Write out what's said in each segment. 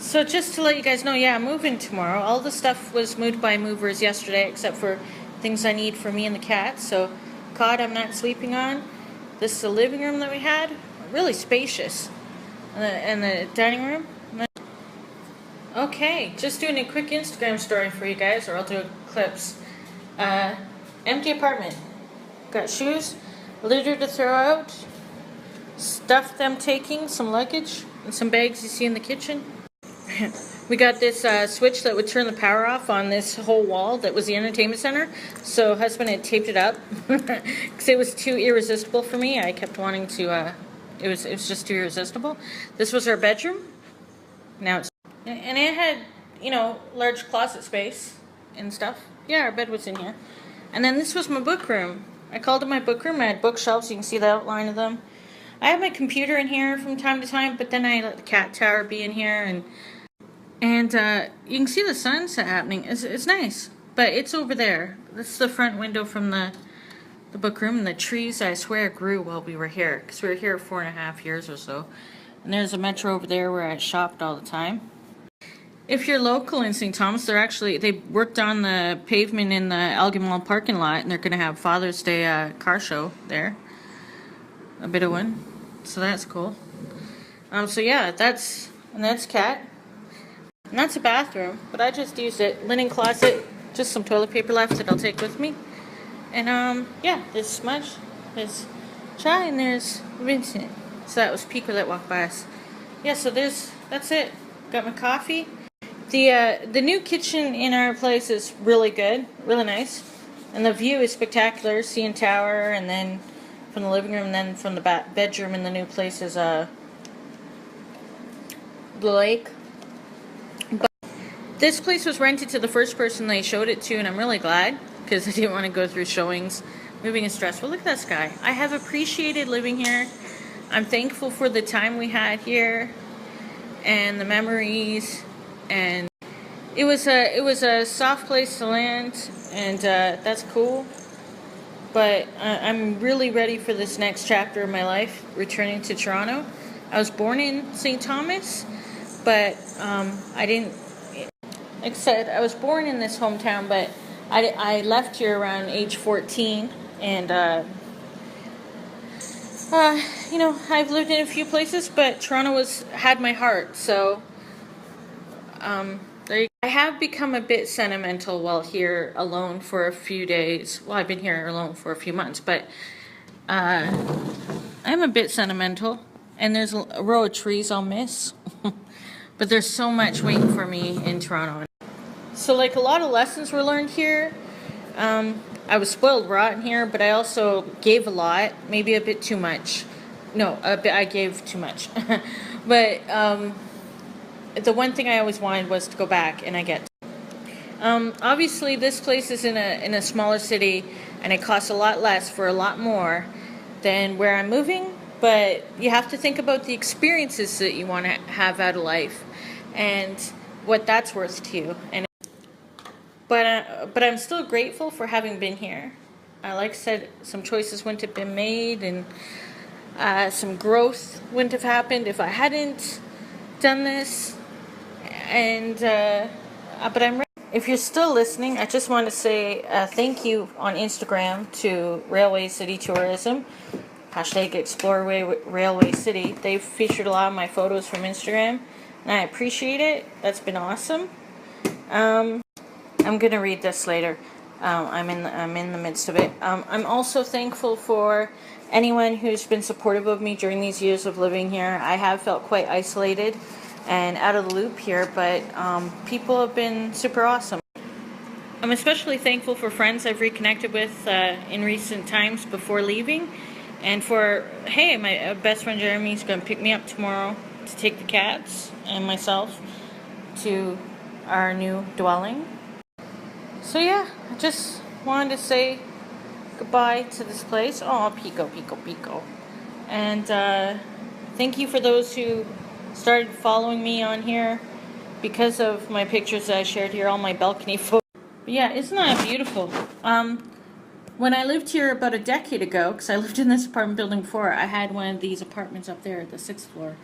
So just to let you guys know, yeah, I'm moving tomorrow. All the stuff was moved by movers yesterday, except for things I need for me and the cat. So, cot I'm not sleeping on. This is the living room that we had, really spacious, and the dining room. Okay, just doing a quick Instagram story for you guys, or I'll do clips. Empty apartment. Got shoes, litter to throw out, stuff I'm taking, some luggage, and some bags you see in the kitchen. We got this switch that would turn the power off on this whole wall that was the entertainment center. So husband had taped it up because it was too irresistible for me. I kept wanting to. It was just too irresistible. This was our bedroom. Now it's and it had large closet space and stuff. Yeah, our bed was in here. And then this was my book room. I called it my book room. I had bookshelves. You can see the outline of them. I have my computer in here from time to time, but then I let the cat tower be in here, and you can see the sunset happening. It's nice, but it's over there. This is the front window from the book room, and the trees, I swear, grew while we were here, because we were here 4.5 years or so. And there's a metro over there where I shopped all the time. If you're local in St. Thomas, they worked on the pavement in the Elgin Mall parking lot, and they're going to have Father's Day car show there. A bit of one. So that's cool. So yeah, that's cat. And that's a bathroom, but I just used it. Linen closet, just some toilet paper left that I'll take with me. And yeah, there's Smudge, there's Chai, and there's Vincent. So that was Pico that walked by us. Yeah, so that's it. Got my coffee. The new kitchen in our place is really good, really nice. And the view is spectacular, seeing tower, and then from the living room, and then from the bedroom in the new place is the lake. But this place was rented to the first person they showed it to, and I'm really glad, because I didn't want to go through showings. Moving is stressful. Look at that sky. I have appreciated living here. I'm thankful for the time we had here and the memories, and it was a soft place to land, and that's cool. But I'm really ready for this next chapter of my life, returning to Toronto. I was born in St. Thomas, but I didn't. Like I said, I was born in this hometown, but I left here around age 14, and I've lived in a few places, but Toronto had my heart. So I have become a bit sentimental while here alone for a few days. Well, I've been here alone for a few months, but I'm a bit sentimental, and there's a row of trees I'll miss. But there's so much waiting for me in Toronto. So, like, a lot of lessons were learned here. I was spoiled rotten here, but I also gave a lot, maybe a bit too much. No, I gave too much. But the one thing I always wanted was to go back, and I get to. Obviously, this place is in a smaller city, and it costs a lot less for a lot more than where I'm moving. But you have to think about the experiences that you want to have out of life, and what that's worth to you. But I'm still grateful for having been here. Like I said, some choices wouldn't have been made, and some growth wouldn't have happened if I hadn't done this. And but I'm ready. If you're still listening, I just want to say thank you on Instagram to Railway City Tourism, #Explore Railway City. They've featured a lot of my photos from Instagram, and I appreciate it. That's been awesome. I'm gonna read this later. I'm in the midst of it. I'm also thankful for anyone who's been supportive of me during these years of living here. I have felt quite isolated and out of the loop here, but people have been super awesome. I'm especially thankful for friends I've reconnected with in recent times before leaving, and for my best friend Jeremy's going to pick me up tomorrow to take the cats and myself to our new dwelling. So yeah, I just wanted to say goodbye to this place. Oh, Pico. And thank you for those who started following me on here because of my pictures that I shared here, all my balcony photos. But yeah, isn't that beautiful? When I lived here about a decade ago, because I lived in this apartment building before, I had one of these apartments up there at the 6th floor,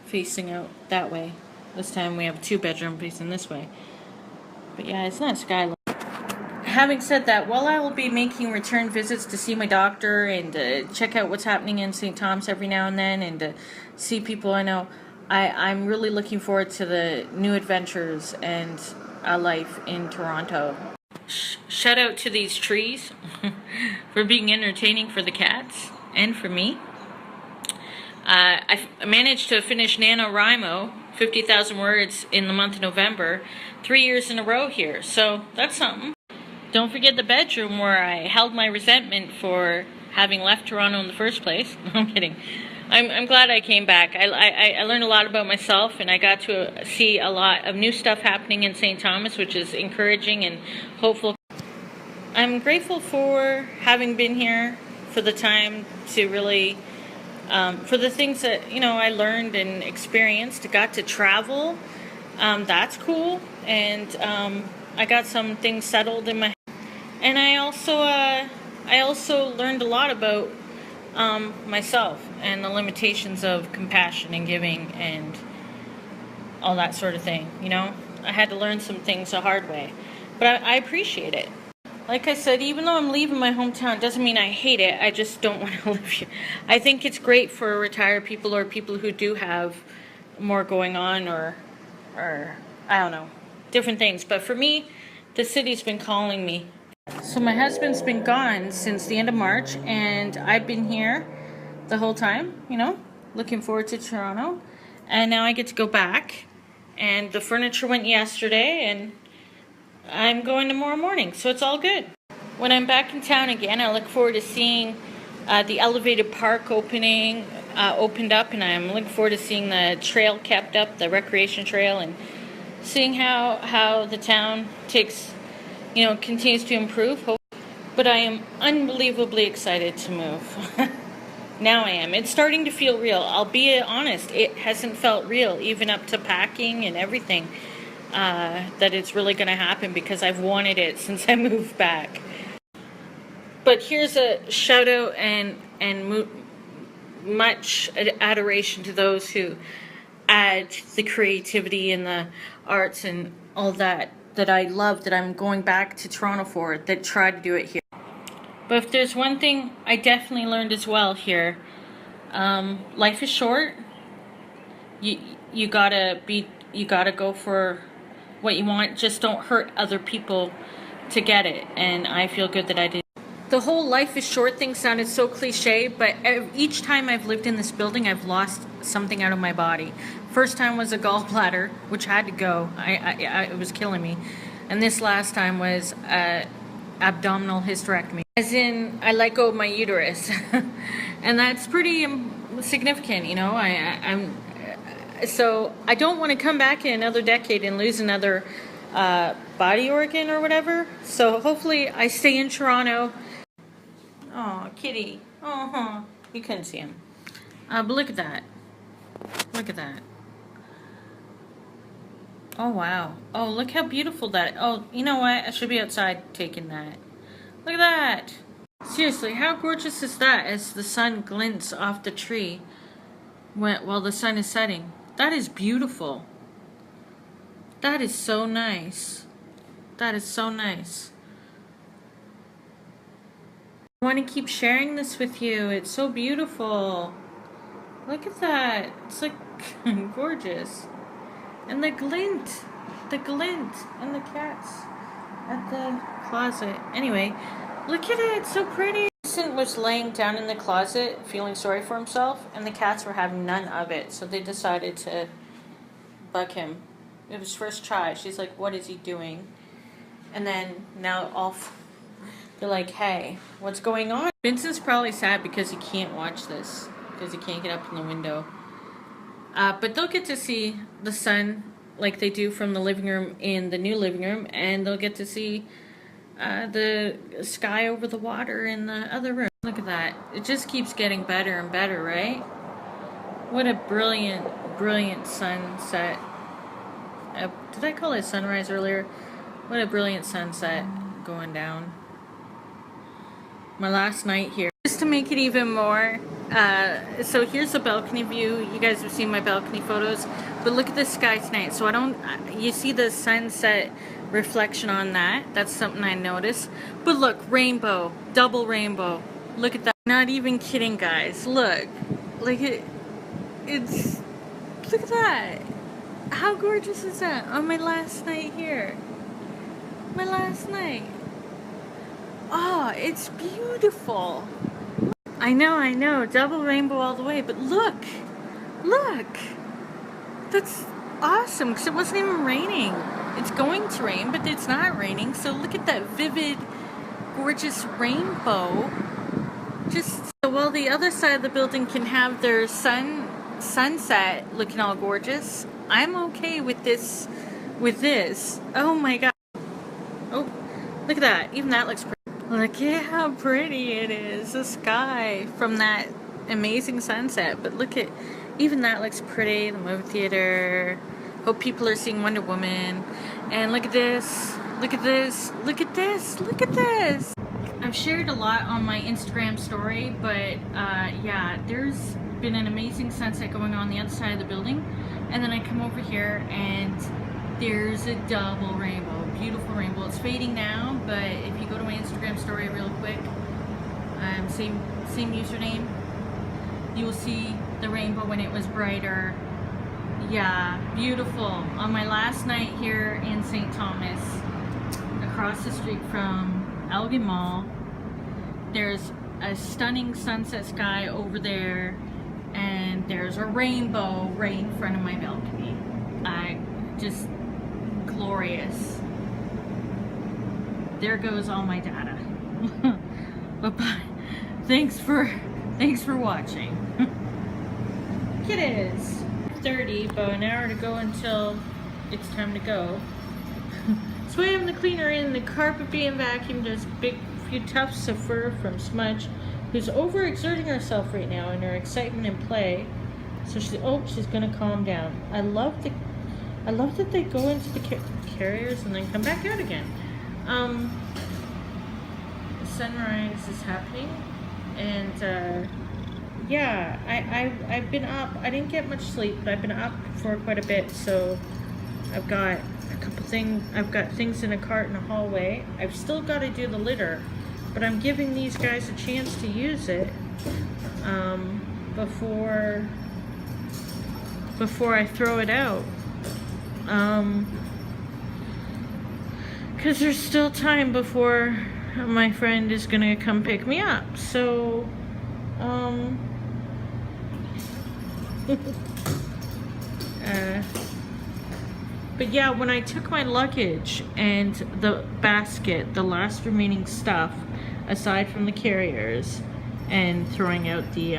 facing out that way. This time we have a 2-bedroom facing this way. But yeah, it's not skyline. Having said that, while I will be making return visits to see my doctor and check out what's happening in St. Thomas every now and then and to see people I know, I'm really looking forward to the new adventures and a life in Toronto. Shout out to these trees for being entertaining for the cats and for me. I managed to finish NaNoWriMo, 50,000 words, in the month of November, 3 years in a row here, so that's something. Don't forget the bedroom where I held my resentment for having left Toronto in the first place. No, I'm kidding. I'm glad I came back. I learned a lot about myself, and I got to see a lot of new stuff happening in St. Thomas, which is encouraging and hopeful. I'm grateful for having been here, for the time to really, for the things that, you know, I learned and experienced. Got to travel. That's cool. And I got some things settled in my head. And I also learned a lot about myself and the limitations of compassion and giving and all that sort of thing. You know, I had to learn some things the hard way, but I appreciate it. Like I said, even though I'm leaving my hometown, doesn't mean I hate it. I just don't want to live here. I think it's great for retired people or people who do have more going on or I don't know, different things. But for me, the city's been calling me. So my husband's been gone since the end of March, and I've been here the whole time, you know, looking forward to Toronto. And now I get to go back, and the furniture went yesterday, and I'm going tomorrow morning, so it's all good. When I'm back in town again, I look forward to seeing the elevated park opened up, and I'm looking forward to seeing the trail kept up, the recreation trail, and seeing how the town continues to improve. But I am unbelievably excited to move. Now I am. It's starting to feel real. I'll be honest, it hasn't felt real, even up to packing and everything, that it's really going to happen, because I've wanted it since I moved back. But here's a shout out and much adoration to those who add the creativity and the arts and all that I love, that I'm going back to Toronto for, that try to do it here. But if there's one thing I definitely learned as well here, life is short. You gotta go for what you want. Just don't hurt other people to get it. And I feel good that I did. The whole life is short thing sounded so cliche, but each time I've lived in this building, I've lost something out of my body. First time was a gallbladder, which had to go. It was killing me. And this last time was abdominal hysterectomy. As in, I let go of my uterus. And that's pretty significant, you know. So I don't want to come back in another decade and lose another body organ or whatever. So hopefully I stay in Toronto. Oh, kitty. Oh, you couldn't see him. But look at that. Look at that. Oh, wow. Oh, look how beautiful that. Oh, you know what? I should be outside taking that. Look at that. Seriously, how gorgeous is that as the sun glints off the tree while the sun is setting? That is beautiful. That is so nice. That is so nice. I want to keep sharing this with you. It's so beautiful. Look at that. It's like gorgeous. And the glint, and the cats at the closet. Anyway, look at it, it's so pretty. Vincent was laying down in the closet, feeling sorry for himself, and the cats were having none of it, so they decided to bug him. It was first try. She's like, what is he doing? And then now they're like, hey, what's going on? Vincent's probably sad because he can't watch this, because he can't get up in the window. But they'll get to see the sun like they do from the living room in the new living room, and they'll get to see the sky over the water in the other room. Look at that. It just keeps getting better and better, right? What a brilliant, brilliant sunset. Did I call it sunrise earlier? What a brilliant sunset going down. My last night here. Just to make it even more So here's the balcony view. You guys have seen my balcony photos, but look at the sky tonight. So you see the sunset reflection on that. That's something I noticed. But look, rainbow, double rainbow. Look at that. Not even kidding, guys. Look at that. How gorgeous is that on my last night here? My last night. Oh, it's beautiful. I know, double rainbow all the way, but look, that's awesome, because it wasn't even raining. It's going to rain, but it's not raining, so look at that vivid, gorgeous rainbow. Just so while the other side of the building can have their sunset looking all gorgeous, I'm okay with this, Oh my god. Oh, look at that, even that looks pretty. Look at how pretty it is, the sky from that amazing sunset. But look at, even that looks pretty, the movie theater. Hope people are seeing Wonder Woman. And look at this, look at this, look at this, look at this. I've shared a lot on my Instagram story, but yeah, there's been an amazing sunset going on the other side of the building. And then I come over here and there's a double rainbow. Beautiful rainbow. It's fading now, but if you go to my Instagram story real quick, same username, you will see the rainbow when it was brighter. Yeah, beautiful. On my last night here in St. Thomas, across the street from Elgin Mall, there's a stunning sunset sky over there, and there's a rainbow right in front of my balcony. Just glorious. There goes all my data. Bye-bye. Thanks for watching. It is 30, about an hour to go until it's time to go. So I have the cleaner in, the carpet being vacuumed. There's a few tufts of fur from Smudge, who's overexerting herself right now in her excitement and play. So she's gonna calm down. I love that they go into the carriers and then come back out again. Sunrise is happening, and yeah, I've been up. I didn't get much sleep, but I've been up for quite a bit. So I've got a couple things. I've got things in a cart in the hallway. I've still got to do the litter, but I'm giving these guys a chance to use it before I throw it out. Because there's still time before my friend is gonna come pick me up. So, but yeah, when I took my luggage and the basket, the last remaining stuff, aside from the carriers, and throwing out the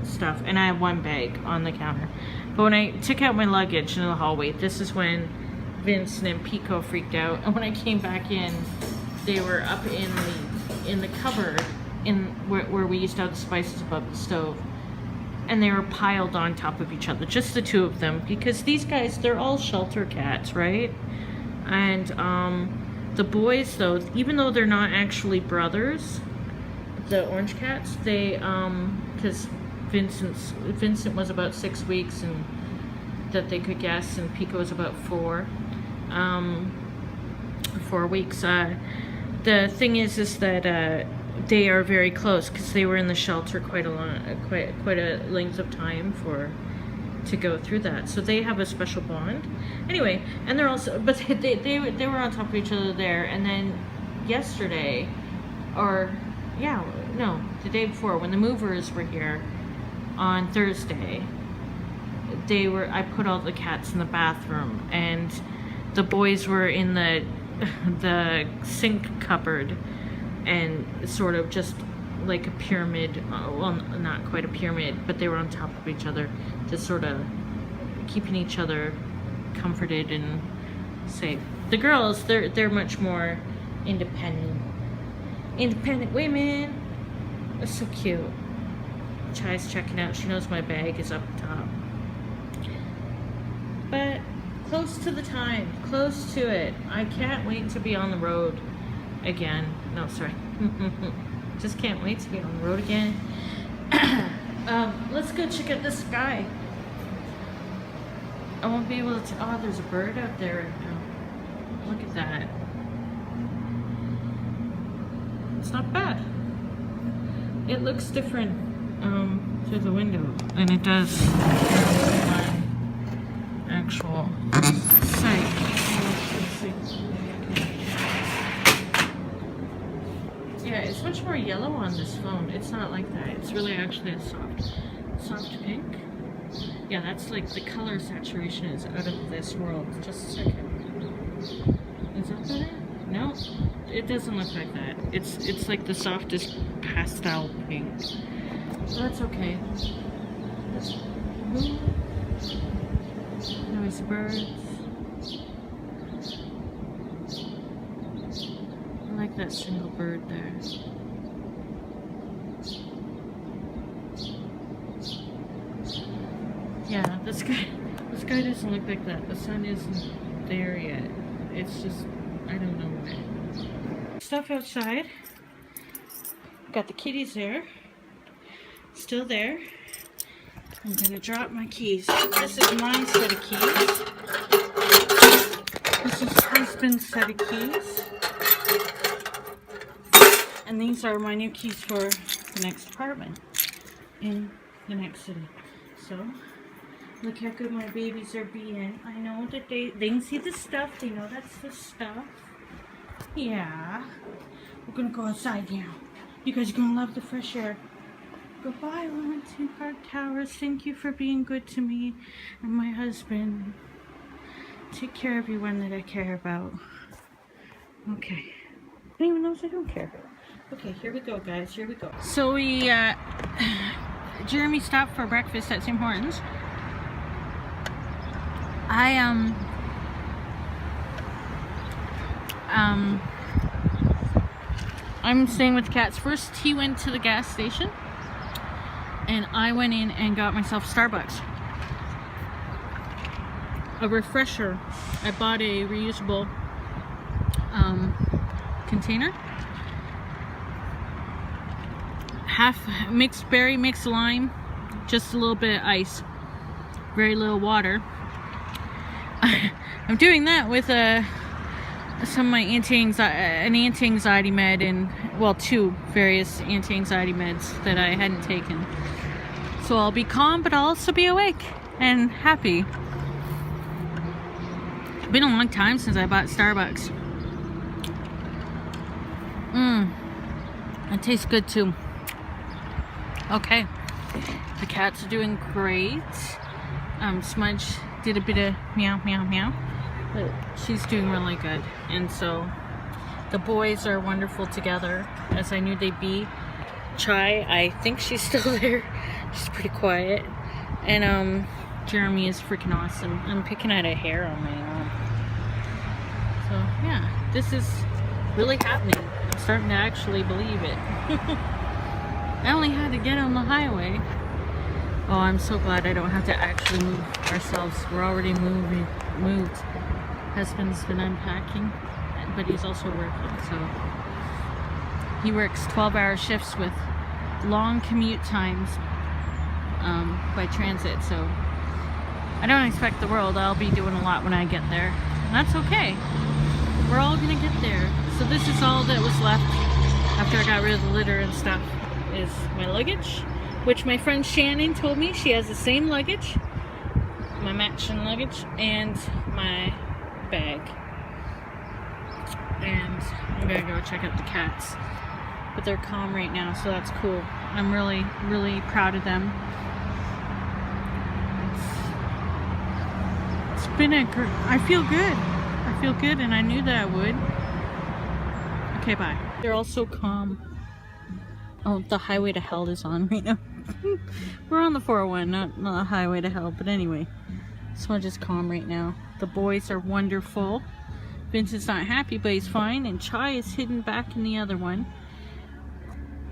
stuff, and I have one bag on the counter. But when I took out my luggage in the hallway, this is when Vincent and Pico freaked out. And when I came back in, they were up in the cupboard where we used to have the spices above the stove. And they were piled on top of each other, just the two of them, because these guys, they're all shelter cats, right? And the boys, though, even though they're not actually brothers, the orange cats, they because Vincent was about 6 weeks, and that they could guess, and Pico was about 4 weeks. The thing is that they are very close because they were in the shelter quite a length of time to go through that. So they have a special bond. Anyway, and they're also, but they were on top of each other there. And then yesterday, the day before, when the movers were here on Thursday, I put all the cats in the bathroom, and the boys were in the sink cupboard, and sort of just like a pyramid, well, not quite a pyramid, but they were on top of each other, just sort of keeping each other comforted and safe. The girls, they're much more independent women. They're so cute. Chai's checking out. She knows my bag is up top. But close to the time, close to it. I can't wait to be on the road again. No, sorry. Just can't wait to be on the road again. Let's go check out this sky. I won't be able to. Oh, there's a bird out there right now. Look at that. It's not bad. It looks different through the window, and it does my actual sight. Let's see. Yeah, it's much more yellow on this phone. It's not like that. It's really actually a soft pink. Yeah, that's like the color saturation is out of this world. Just a second. Is that better? No, it doesn't look like that. It's like the softest pastel pink. So that's okay. Nice birds. I like that single bird there. Yeah, the sky doesn't look like that. The sun isn't there yet. It's just, I don't know why. Stuff outside. Got the kitties there. Still there. I'm gonna drop my keys. This is my set of keys. This is husband's set of keys. And these are my new keys for the next apartment in the next city. So, look how good my babies are being. I know that they can see the stuff. They know that's the stuff. Yeah. We're gonna go outside now. You guys are gonna love the fresh air. Goodbye, Wellington Park Towers. Thank you for being good to me and my husband. Take care of everyone that I care about. Okay. Anyone knows I don't care. Okay, here we go, guys. Here we go. So Jeremy stopped for breakfast at Tim Hortons. I'm staying with the cats. First, he went to the gas station, and I went in and got myself Starbucks. A refresher. I bought a reusable container. Half mixed berry, mixed lime, just a little bit of ice, very little water. I'm doing that with some of my an anti-anxiety med, and well, 2 various anti-anxiety meds that I hadn't taken. So I'll be calm, but I'll also be awake and happy. It's been a long time since I bought Starbucks. It tastes good too. Okay, the cats are doing great. Smudge did a bit of meow meow meow, but she's doing really good. And so the boys are wonderful together, as I knew they'd be. Chai, I think she's still there. She's pretty quiet. And Jeremy is freaking awesome. I'm picking out a hair on my arm. So yeah, this is really happening. I'm starting to actually believe it. I only had to get on the highway. Oh, I'm so glad I don't have to actually move ourselves. We're already moved. Husband's been unpacking, but he's also working. So he works 12-hour shifts with long commute times by transit. So I don't expect the world. I'll be doing a lot when I get there. And that's okay. We're all gonna get there. So this is all that was left after I got rid of the litter and stuff, is my luggage, which my friend Shannon told me she has the same luggage, my matching luggage, and my bag. And I'm gonna go check out the cats, but they're calm right now, so that's cool. I'm really, really proud of them. It's been I feel good. I feel good, and I knew that I would. Okay, bye. They're all so calm. Oh, the highway to hell is on right now. We're on the 401, not the highway to hell, but anyway. Smudge is calm right now. The boys are wonderful. Vincent's not happy, but he's fine, and Chai is hidden back in the other one.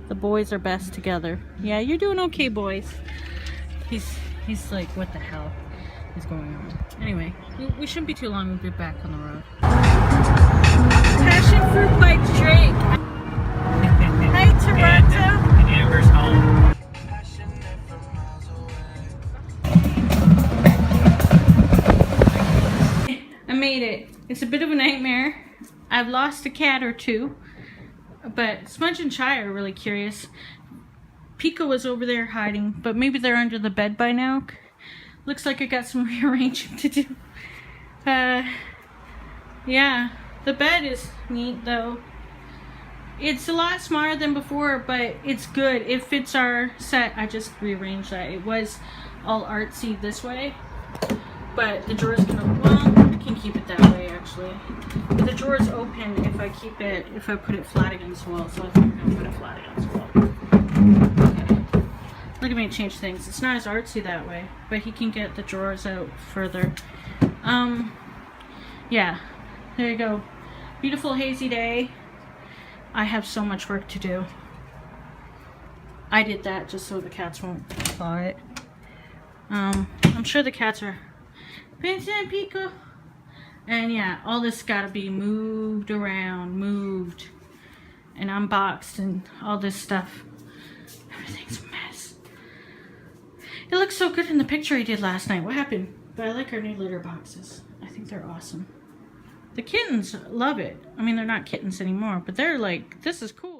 The boys are best together. Yeah, you're doing okay, boys. He's like, what the hell is going on? Anyway, we shouldn't be too long. We'll be back on the road. Passion fruit by Drake. Hi, Toronto. And Amber's home. made it. It's a bit of a nightmare. I've lost a cat or two, but Smudge and Chai are really curious. Pico was over there hiding, but maybe they're under the bed by now. Looks like I got some rearranging to do. Yeah, the bed is neat though. It's a lot smaller than before, but it's good. It fits our set. I just rearranged that. It was all artsy this way, but the drawers can open. Well, I can keep it that way actually. But the drawers open if I put it flat against the wall. So I think I'm gonna put it flat against the wall. Okay. Look at me change things. It's not as artsy that way, but he can get the drawers out further. Yeah, there you go. Beautiful hazy day. I have so much work to do. I did that just so the cats won't claw it. I'm sure the cats are Vincent, Pico. And yeah, all this gotta be moved around, moved and unboxed and all this stuff. Everything's a mess. It looks so good in the picture he did last night. What happened? But I like our new litter boxes. I think they're awesome. The kittens love it. I mean, they're not kittens anymore, but they're like, this is cool.